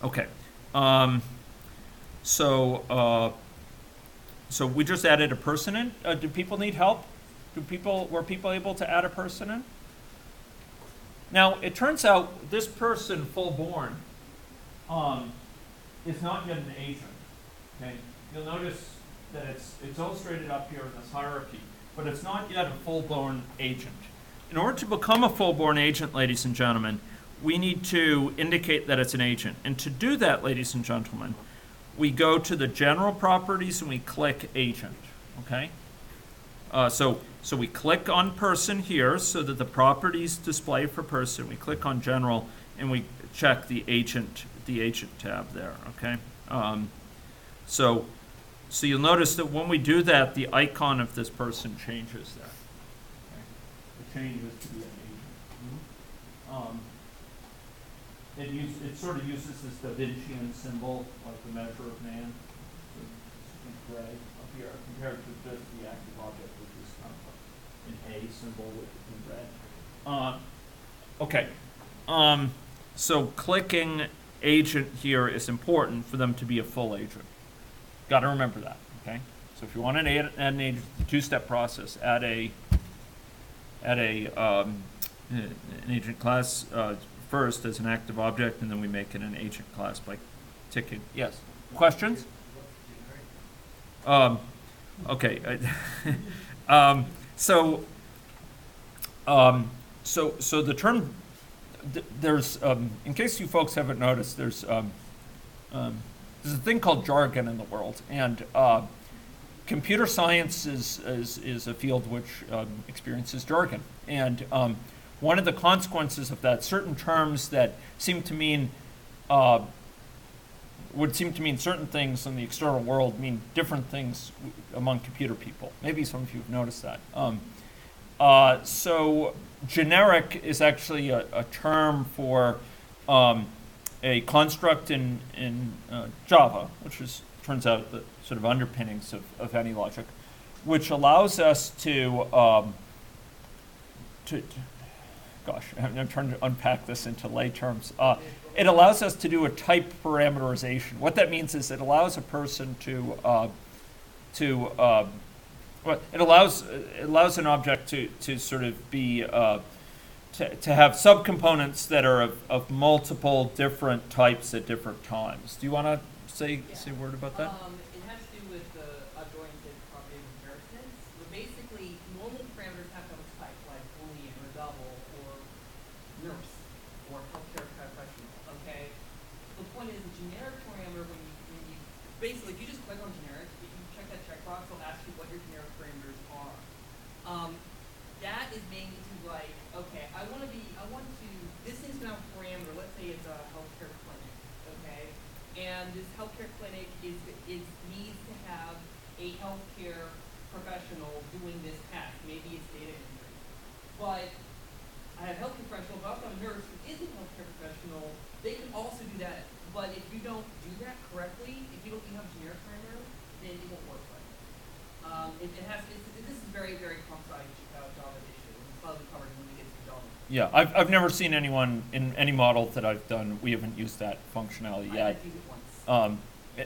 Okay. Um, so, so we just added a person in. Do people need help? Were people able to add a person in? Now, it turns out this person, full-born, um, is not yet an agent. Okay, you'll notice that it's illustrated up here in this hierarchy, but it's not yet a full-born agent. In order to become a full-born agent, ladies and gentlemen, we need to indicate that it's an agent. And to do that, ladies and gentlemen, we go to the general properties and we click agent. Okay. So we click on person here so that the properties display for person. We click on general and we check the agent tab there. Okay. So you'll notice that when we do that, the icon of this person changes there. Okay. It changes to be an agent. It sort of uses this Da Vincian symbol, like the measure of man, in gray up here, compared to just the active object, which is kind of like an A symbol in red. Okay. So clicking agent here is important for them to be a full agent. Got to remember that. Okay. So if you want to add an agent, two-step process. Add an agent class first as an active object, and then we make it an agent class by ticking. Yes. Questions? Okay. So the term there's in case you folks haven't noticed, there's a thing called jargon in the world, and computer science is a field which experiences jargon, and one of the consequences of that, certain terms that seem to mean would seem to mean certain things in the external world mean different things among computer people. Maybe some of you have noticed that. So generic is actually a term for a construct in Java, which turns out the sort of underpinnings of any logic, which allows us to gosh, I'm trying to unpack this into lay terms. It allows us to do a type parameterization. What that means is it allows a person well, it allows an object to sort of be to have subcomponents that are of multiple different types at different times. Do you want to say a word about that? It has to do with the object-oriented property of inheritance. Where basically, normal parameters have to have a type, like boolean or double or nurse or healthcare professional. Okay. The point is, a generic parameter when you basically if you just click on generic, if you check that checkbox, it'll ask you what your generic parameters are. That is mainly to like, okay, I want to this thing's gonna have a parameter. Let's say it's a healthcare clinic. Okay. And this healthcare clinic needs to have a healthcare professional doing this task. Maybe it's data entry. But I have a healthcare professional, but I've got a nurse who isn't a healthcare professional. They can also do that. But if you don't do that correctly, if you have a generic parameter, then it won't work right. This is very, very complex Java issue. It's probably covered when we get to Java. Yeah, I've never seen anyone in any model that I've done. We haven't used that functionality yet. I've used it once.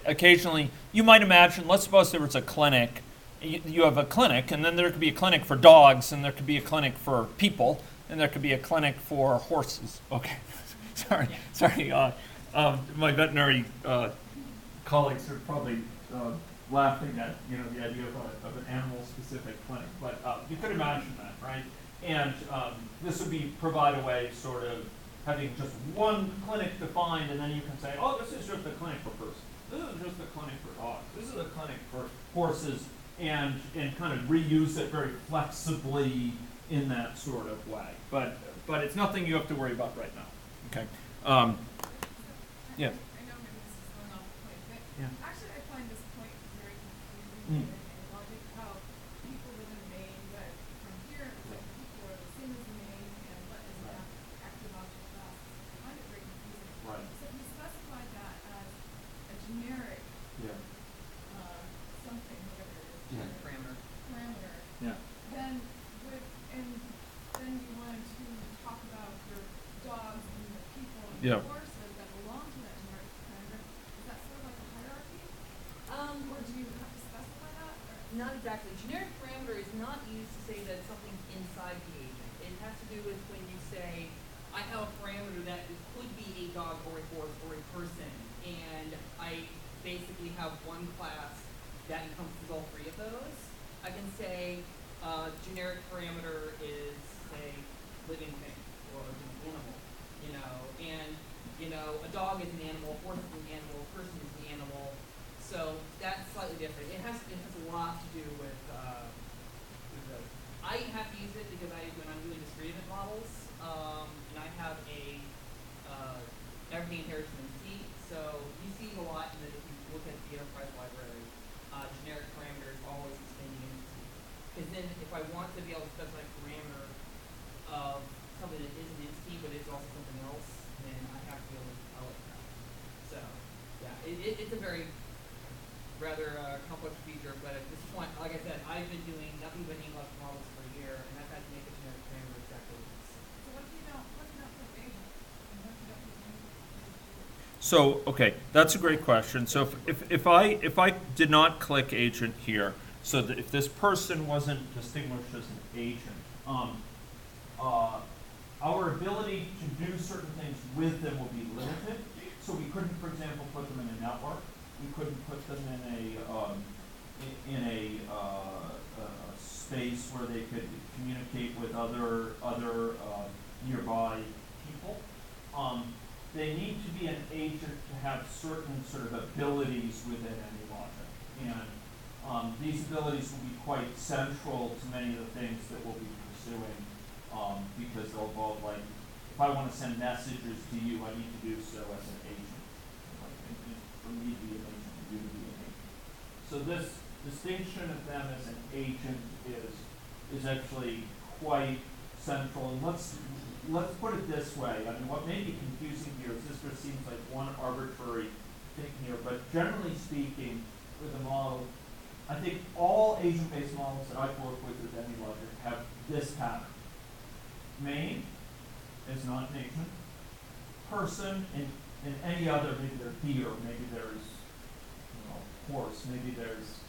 Occasionally, you might imagine. Let's suppose there was a clinic. You have a clinic, and then there could be a clinic for dogs, and there could be a clinic for people, and there could be a clinic for horses. Okay, sorry. My veterinary colleagues are probably laughing at the idea of an animal-specific clinic, but you could imagine that, right? And this would provide a way, sort of having just one clinic defined, and then you can say, oh, this is just a clinic for persons. This is just a clinic for dogs. This is a clinic for horses, and kind of reuse it very flexibly in that sort of way. But it's nothing you have to worry about right now. Okay. Yeah. I know maybe this is going off the point, but Yeah. actually I find this point very confusing in logic, how people live in Maine, but from here it's like people are the same as the Maine, and what is an active object class. I find it very confusing. Right. So if you specify that as a generic Yeah. something, whatever it is, Yeah. generic Parameter. parameter, Yeah. then then you wanted to talk about your dogs and the people and Yeah. the horses that belong to that generic parameter. not exactly. Generic parameter is not used to say that something's inside the agent. It has to do with when you say, I have a parameter that could be a dog or a horse or a person, and I basically have one class that encompasses all three of those. I can say generic parameter is, say, living thing or an animal, and a dog is an animal, a horse is an animal, a person is an animal. So that's slightly different. It has a lot to do with those. I have to use it because when I'm doing discrete event models, and I have a everything inherits an entity. So you see a lot in if you look at the enterprise library, generic parameters always extending entity. Because then if I want to be able to specify a parameter of something that is an entity but is also something else, then I have to be able to tell it that. So yeah, it's a very rather complex feature, but at this point, like I said, I've been doing nothing but English models for a year, and I've had to make a generic parameter exactly what it is. So what if you don't put agent? And what if you don't put agent? So, okay, that's a great question. So if I did not click agent here, so that if this person wasn't distinguished as an agent, our ability to do certain things with them will be limited. So we couldn't, for example, put them in a network. We couldn't put them in a space where they could communicate with other nearby people. They need to be an agent to have certain sort of abilities within AnyLogic, and these abilities will be quite central to many of the things that we'll be pursuing, because they'll involve, like, if I want to send messages to you, I need to do so as an agent. For me to be an agent, for you to be an agent. So this distinction of them as an agent is actually quite central. And let's put it this way. I mean, what may be confusing here is this just seems like one arbitrary thing here, but generally speaking, with a model, I think all agent-based models that I've worked with AnyLogic have this pattern. Main is not an agent. Person and any other, maybe there's deer, maybe there's horse, maybe there's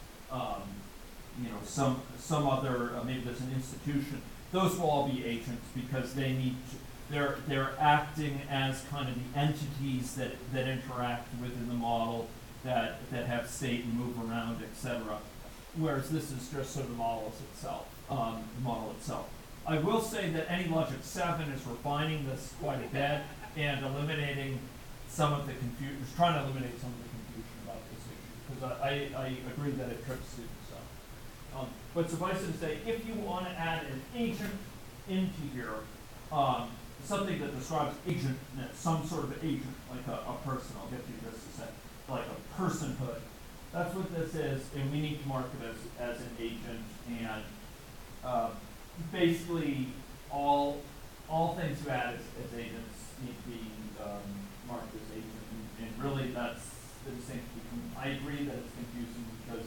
some other, maybe there's an institution. Those will all be agents because they need to, they're acting as kind of the entities that interact within the model, that have state and move around, etc. Whereas this is just sort of the model itself. I will say that AnyLogic 7 is refining this quite a bit and eliminating some of the confusion, trying to eliminate some of the confusion about this issue, because I agree that it trips students up. But suffice it to say, if you want to add an agent into here, something that describes agentness, some sort of agent, like a person, I'll get to this in a second, like a personhood. That's what this is, and we need to mark it as an agent, and basically all things you add as agents need to be marked as agent, and really that's the distinction between, I agree that it's confusing because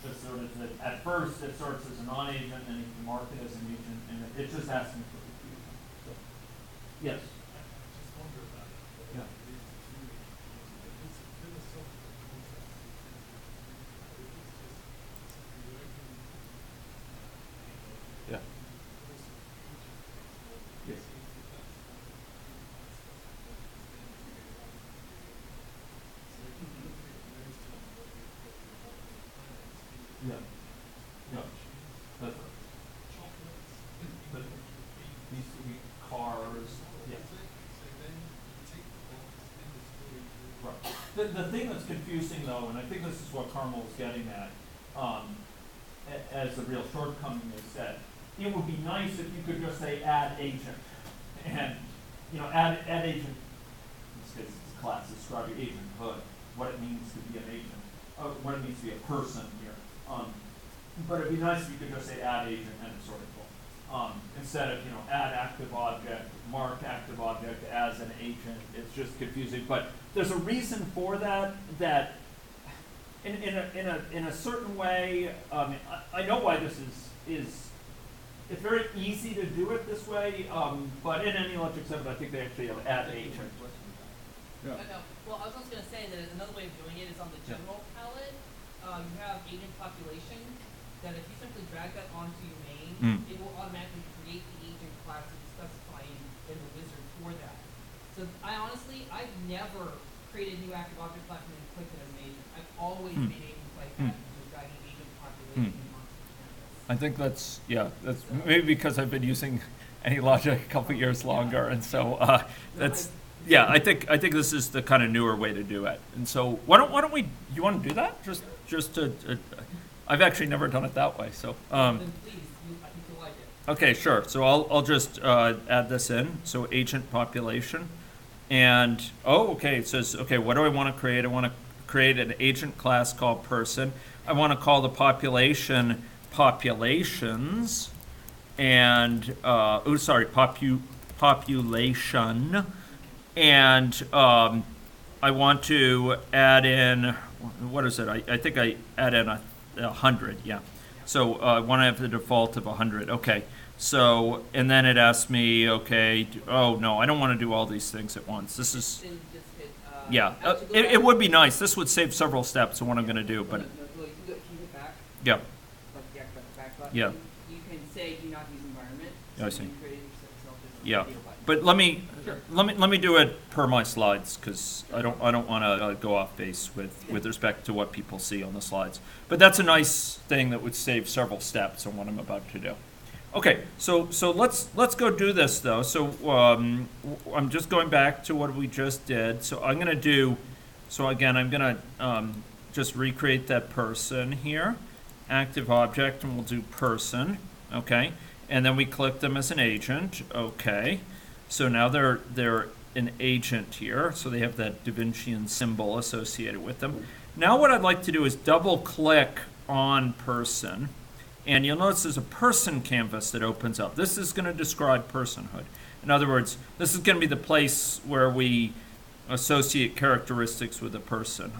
just sort of at first it starts as a non-agent, and then you can mark it as an agent, and it's just asking for confusion. So, yes? I just wonder about it. Yeah. It's a philosophical concept. If it's just simply working, Yeah. Yes. Yeah. Yeah. That's right. But these would be cars. Yeah. Right. The thing that's confusing though, and I think this is what Carmel was getting at, as a real shortcoming, is that it would be nice if you could just say add agent, and add agent. In this case, it's a class describing agenthood, what it means to be an agent, what it means to be a person here. But it'd be nice if you could just say add agent and sort of instead of add active object, mark active object as an agent. It's just confusing. But there's a reason for that. That in a certain way, I know why this is. It's very easy to do it this way. But in AnyLogic 7, I think they actually have add agent. No. Well, I was also going to say that another way of doing it is on the general palette. You have agent population, that if you simply drag that onto your main, Mm. it will automatically create the agent class that you specify in the wizard for that. So I've never created a new active object class and then clicked it as an agent. I've always Mm. made agents like Mm. that, just dragging agent population onto the canvas. I think that's maybe because I've been using AnyLogic a couple years longer, and so yeah, I think this is the kind of newer way to do it. And so why don't we? You want to do that? Just to, I've actually never done it that way. So Then please, I think you'll like it. okay, sure. So I'll just add this in. So agent population, and okay, it says okay. What do I want to create? I want to create an agent class called person. I want to call the population populations, and population, and I want to add in, what is it? I think I add in 100, yeah. So I want to have the default of 100, okay. So, and then it asks me, okay, oh no, I don't want to do all these things at once. This is, Then just hit, yeah, actually go it back. would be nice. This would save several steps of what I'm going to do, but, No, you can go, if you hit back, yeah, like the back button, Yeah. you can say do not use environment. Yeah, I so see. you can create yourself as a yeah. video button. But let me, Sure. let me do it per my slides, because I don't want to go off base with respect to what people see on the slides. But that's a nice thing that would save several steps on what I'm about to do. Okay, so let's go do this though. So I'm just going back to what we just did. So I'm gonna do, so again I'm gonna just recreate that person here, active object, and we'll do person. Okay, and then we click them as an agent. Okay. So now they're an agent here, so they have that Da Vincian symbol associated with them. Now what I'd like to do is double click on person, and you'll notice there's a person canvas that opens up. This is going to describe personhood. In other words, this is going to be the place where we associate characteristics with a person.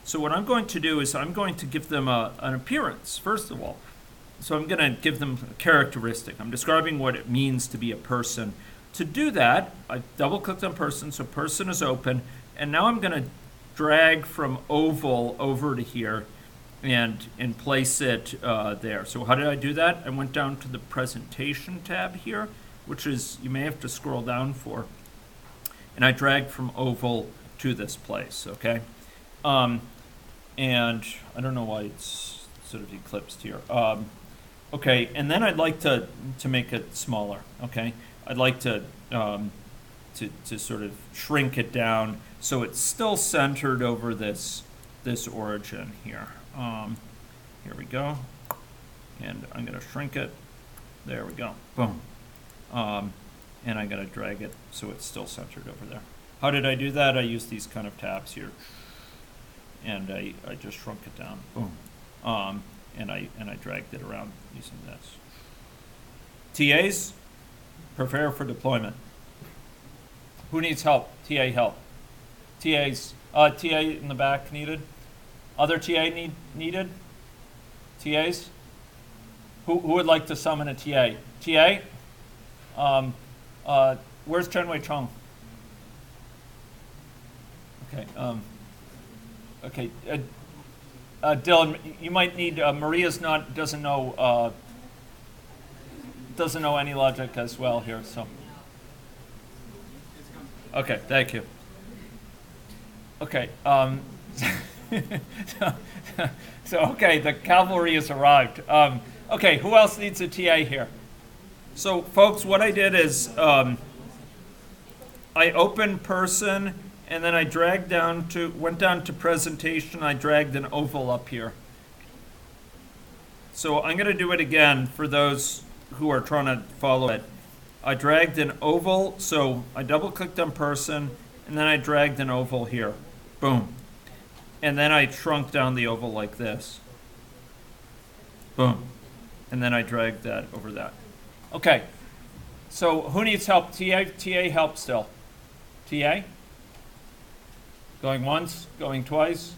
So what I'm going to do is I'm going to give them an appearance, first of all. So I'm going to give them a characteristic. I'm describing what it means to be a person. To do that, I double-clicked on person, so person is open, and now I'm going to drag from oval over to here and place it there. So how did I do that? I went down to the presentation tab here, which is, you may have to scroll down for, and I dragged from oval to this place, okay? And I don't know why it's sort of eclipsed here. Okay, and then I'd like to make it smaller, okay? I'd like to sort of shrink it down so it's still centered over this origin here. Here we go, and I'm going to shrink it. There we go. Boom. And I'm going to drag it so it's still centered over there. How did I do that? I used these kind of tabs here, and I just shrunk it down. Boom. And I dragged it around using this. TAs, prepare for deployment. Who needs help? TA help. TAs, TA in the back needed. Other TA needed? TAs? Who would like to summon a TA? TA? Where's Chen Wei Chong? Okay. Okay. Dylan, you might need. Maria's doesn't know AnyLogic as well here, so. Okay, thank you. Okay. So okay, the cavalry has arrived. Okay, who else needs a TA here? So, folks, what I did is I opened person, and then I went down to presentation. I dragged an oval up here. So I'm going to do it again for those who are trying to follow it. I dragged an oval, so I double-clicked on person, and then I dragged an oval here. Boom. And then I shrunk down the oval like this. Boom. And then I dragged that over that. Okay. So who needs help? TA help still. TA? Going once? Going twice?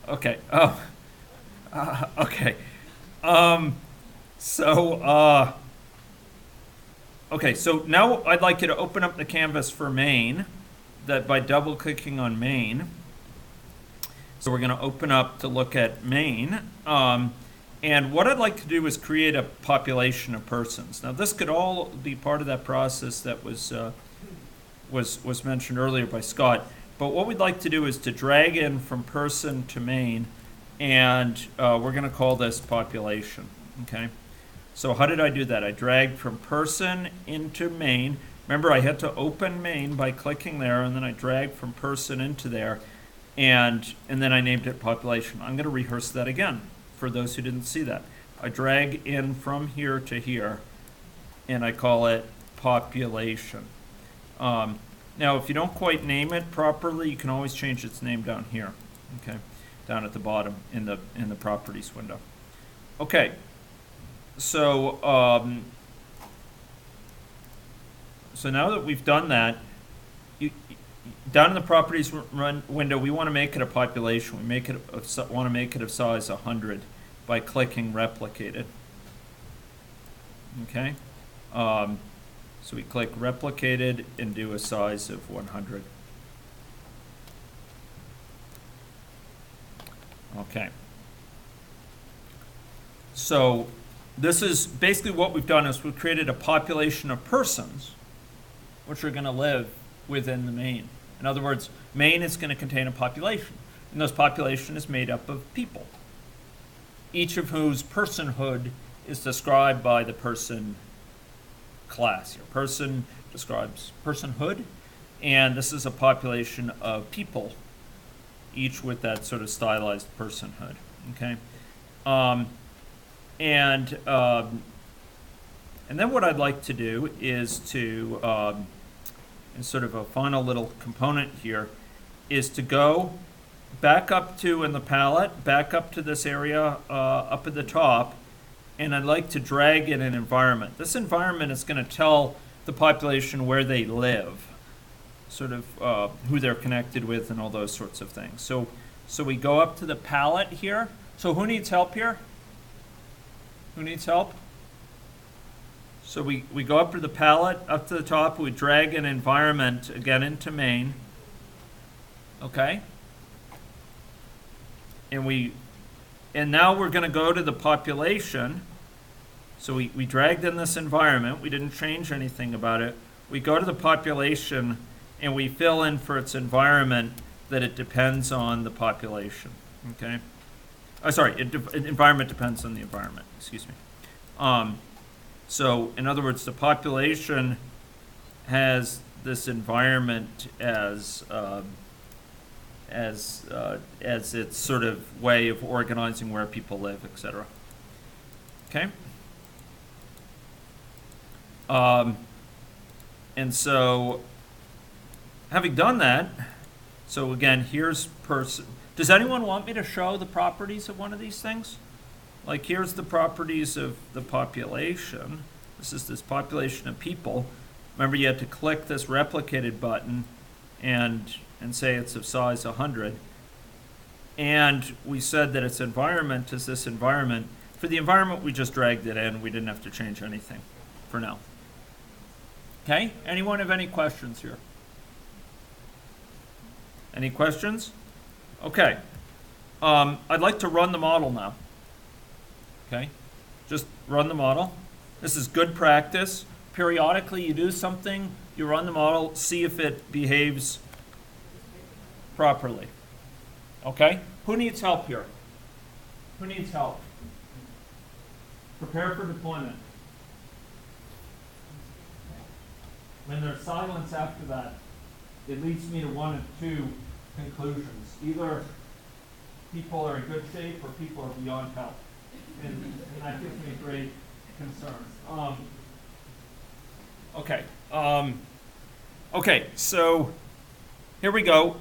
Okay. Oh. Okay. Okay, so now I'd like you to open up the canvas for main, that by double-clicking on main. So we're going to open up to look at main, And what I'd like to do is create a population of persons. Now, this could all be part of that process that was mentioned earlier by Scott. But what we'd like to do is to drag in from person to main, and we're going to call this population. Okay. So how did I do that? I dragged from person into main. Remember, I had to open main by clicking there, and then I dragged from person into there, and then I named it population. I'm going to rehearse that again for those who didn't see that. I drag in from here to here, and I call it population. Now, if you don't quite name it properly, you can always change its name down here, okay, down at the bottom in the properties window. Okay, so so now that we've done that, down in the properties window, we want to make it a population. We want to make it of size 100 by clicking replicated. Okay. So we click replicated and do a size of 100. Okay. So this is basically what we've done is we've created a population of persons which are going to live within the main. In other words, main is going to contain a population, and this population is made up of people, each of whose personhood is described by the person class. Your person describes personhood, and this is a population of people, each with that sort of stylized personhood. Okay, and then what I'd like to do is to, in sort of a final little component here, is to go back up to in the palette, back up to this area up at the top, and I'd like to drag in an environment. This environment is going to tell the population where they live, sort of who they're connected with and all those sorts of things. So we go up to the palette here. So who needs help here? Who needs help? So we go up to the palette, up to the top, we drag an environment again into main. Okay? And now we're going to go to the population. So we dragged in this environment. We didn't change anything about it. We go to the population and we fill in for its environment that it depends on the population. Okay? Environment depends on the environment. Excuse me. So in other words, the population has this environment as its sort of way of organizing where people live, etc. Okay. And so, having done that, so again, here's person. Does anyone want me to show the properties of one of these things? Like, here's the properties of the population. This is this population of people. Remember, you had to click this replicated button and say it's of size 100. And we said that its environment is this environment. For the environment, we just dragged it in. We didn't have to change anything for now. Okay? Anyone have any questions here? Any questions? Okay. I'd like to run the model now. Okay? Just run the model. This is good practice. Periodically, you do something, you run the model, see if it behaves properly. Okay? Who needs help here? Who needs help? Prepare for deployment. When there's silence after that, it leads me to one of two conclusions. Either people are in good shape or people are beyond help. And that gives me great concern. Okay, so here we go.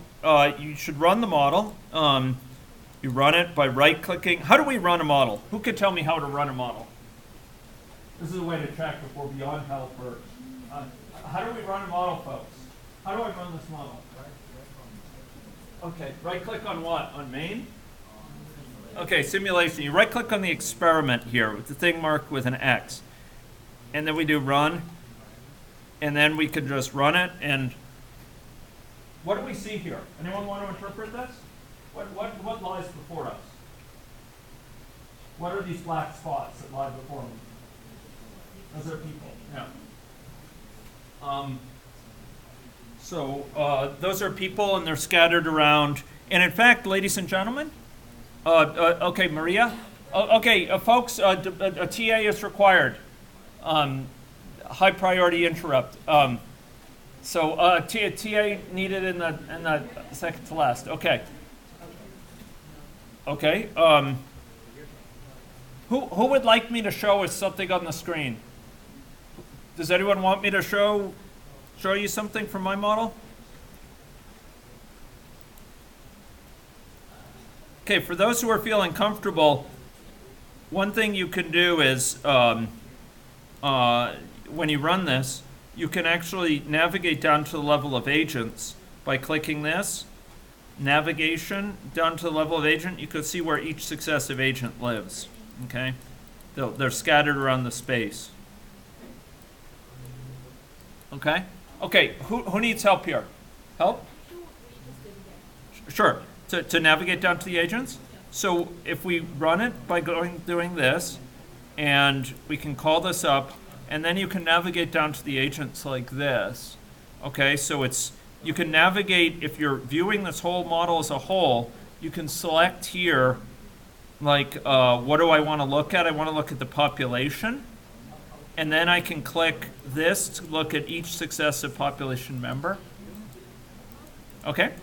You should run the model. You run it by right-clicking. How do we run a model? Who could tell me how to run a model? This is a way to check if we're beyond help or... how do we run a model, folks? How do I run this model? Okay, right-click on what? On main? Okay, simulation. You right-click on the experiment here with the thing marked with an X. And then we do run. And then we can just run it. And what do we see here? Anyone want to interpret this? What lies before us? What are these black spots that lie before me? Those are people. Yeah. Those are people, and they're scattered around. And in fact, ladies and gentlemen, okay, Maria. Okay, folks, a TA is required. High priority interrupt. TA needed in the second to last. Okay. Okay. Who would like me to show us something on the screen? Does anyone want me to show you something from my model? Okay, for those who are feeling comfortable, one thing you can do is when you run this, you can actually navigate down to the level of agents by clicking this. Navigation down to the level of agent, you can see where each successive agent lives. Okay, they're scattered around the space. Okay. Okay. Who needs help here? Help? Sure. To navigate down to the agents. So if we run it by doing this, and we can call this up, and then you can navigate down to the agents like this. Okay. So you can navigate if you're viewing this whole model as a whole. You can select here. Like, what do I want to look at? I want to look at the population. And then I can click this to look at each successive population member. Okay?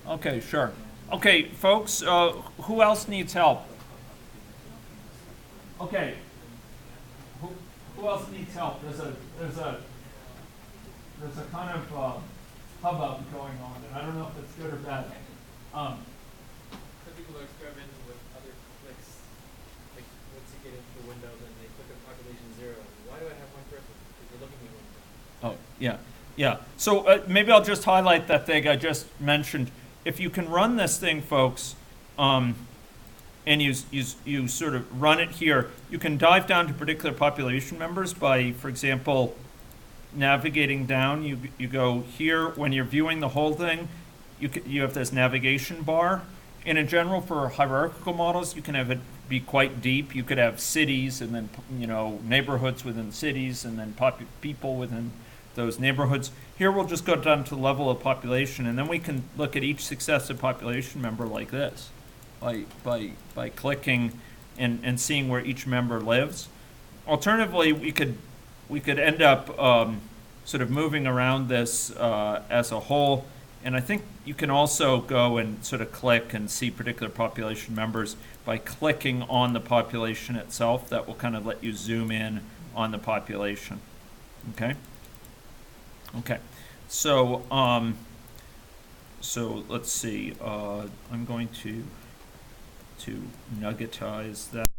Okay, sure. Okay, folks, who else needs help? Okay. Who else needs help? There's a kind of hubbub going on, and I don't know if it's good or bad. Some people are experimenting with other clicks. Like once you get into the window, then they click on population 0. Why do I have one person? Because they're looking at me one person. Oh, yeah, yeah. So maybe I'll just highlight that thing I just mentioned. If you can run this thing, folks, and you sort of run it here, you can dive down to particular population members by, for example, navigating down. You go here when you're viewing the whole thing. You have this navigation bar. And in general, for hierarchical models, you can have it be quite deep. You could have cities and then, neighborhoods within cities and then people within those neighborhoods. Here, we'll just go down to the level of population, and then we can look at each successive population member like this by clicking and seeing where each member lives. Alternatively, we could end up sort of moving around this as a whole. And I think you can also go and sort of click and see particular population members by clicking on the population itself. That will kind of let you zoom in on the population. Okay? Okay. So let's see. I'm going to nuggetize that.